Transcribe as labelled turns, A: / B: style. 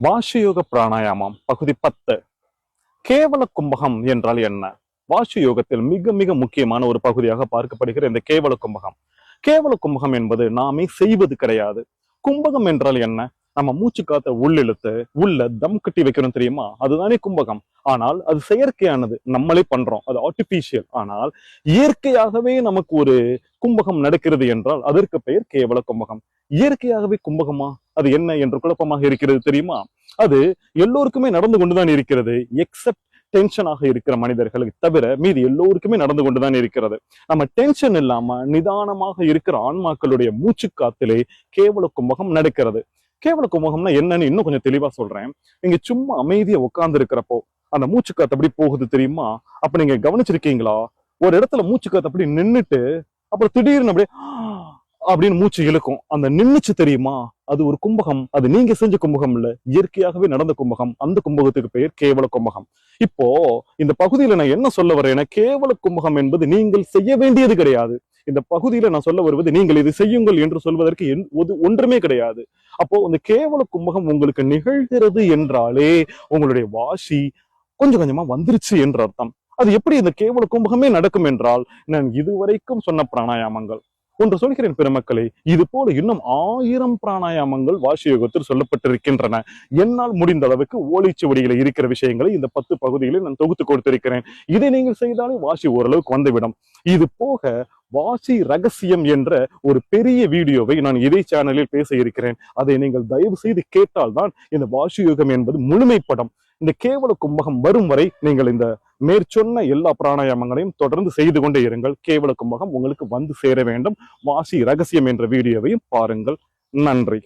A: வாஷயோக பிராணாயாமம் பகுதி 10. கேவல கும்பகம் என்றால் என்ன? வாஷு யோகத்தில் மிக மிக முக்கியமான ஒரு பகுதியாக பார்க்கப்படுகிற இந்த கேவல கும்பகம். கேவல கும்பகம் என்பது நாமே செய்வது கிடையாது. கும்பகம் என்றால் என்ன? நம்ம மூச்சு காத்த உள்ளிழுத்து உள்ள தம் கட்டி வைக்கணும், தெரியுமா? அதுதானே கும்பகம். ஆனால் அது செயற்கையானது, நம்மளே பண்றோம், அது ஆர்டிபிஷியல். ஆனால் இயற்கையாகவே நமக்கு ஒரு கும்பகம் நடக்கிறது என்றால் அதற்கு பெயர் கேவல கும்பகம். இயற்கையாகவே கும்பகமா? அது என்ன என்று குழப்பமாக இருக்கிறது, தெரியுமா? அது எல்லோருக்குமே நடந்து கொண்டுதான் இருக்கிறது, எக்ஸப்ட் டென்ஷனாக இருக்கிற மனிதர்களுக்கு தவிர மீதி எல்லோருக்குமே நடந்து கொண்டுதான் இருக்கிறது. நம்ம டென்ஷன் இல்லாம நிதானமாக இருக்கிற ஆன்மாக்களுடைய மூச்சு காத்திலே கேவல கும்பகம் நடக்கிறது. கேவல கும்பகம்னா என்னன்னு இன்னும் கொஞ்சம் தெளிவா சொல்றேன். நீங்க சும்மா அமைதியா உட்கார்ந்து இருக்கிறப்போ அந்த மூச்சு காத்து அப்படி போகுது, தெரியுமா? அப்ப நீங்க கவனிச்சிருக்கீங்களா? ஒரு இடத்துல மூச்சு காத்து அப்படி நின்னுட்டு அப்புறம் திடீர்னு அப்படியே அப்படின்னு மூச்சு இழுக்கும். அந்த நின்னுச்சு, தெரியுமா? அது ஒரு கும்பகம். அது நீங்க செஞ்ச கும்பகம் இல்ல, இயற்கையாகவே நடந்த கும்பகம். அந்த கும்பகத்துக்கு பெயர் கேவல கும்பகம். இப்போ இந்த பகுதியில நான் என்ன சொல்ல வரேன்னா, கேவல கும்பகம் என்பது நீங்கள் செய்ய வேண்டியது கிடையாது. இந்த பகுதியில நான் சொல்ல வருவது, நீங்கள் இது செய்யுங்கள் என்று சொல்வதற்கு ஒன்றுமே கிடையாது. அப்போ இந்த கேவல கும்பகம் உங்களுக்கு நிகழ்கிறது என்றாலே உங்களுடைய வாசி கொஞ்சம் கொஞ்சமா வந்துருச்சு என்ற அர்த்தம். அது எப்படி இந்த கேவல கும்பகமே நடக்கும் என்றால், நான் இதுவரைக்கும் சொன்ன பிராணாயாமங்கள் ஒன்று சொல்கிறேன் பெருமக்களே, இது போல இன்னும் 1000 பிராணாயாமங்கள் வாஷி யோகத்தில் சொல்லப்பட்டிருக்கின்றன. என்னால் முடிந்த அளவுக்கு ஓலைச்சுவடிகளை இருக்கிற விஷயங்களை இந்த 10 பகுதிகளில் நான் தொகுத்து கொடுத்திருக்கிறேன். இதை நீங்கள் செய்தாலே வாசி ஓரளவுக்கு வந்துவிடும். இது போக வாசி ரகசியம் என்ற ஒரு பெரிய வீடியோவை நான் இதே சேனலில் பேச இருக்கிறேன். அதை நீங்கள் தயவு செய்து கேட்டால்தான் இந்த வாசி யோகம் என்பது முழுமைப்படும். இந்த கேவல கும்பகம் வரும் வரை நீங்கள் இந்த மேற்சொன்ன எல்லா பிராணாயாமங்களையும் தொடர்ந்து செய்து கொண்டே இருங்கள். கேவல கும்பகம் உங்களுக்கு வந்து சேர வேண்டும். வாசி ரகசியம் என்ற வீடியோவையும் பாருங்கள். நன்றி.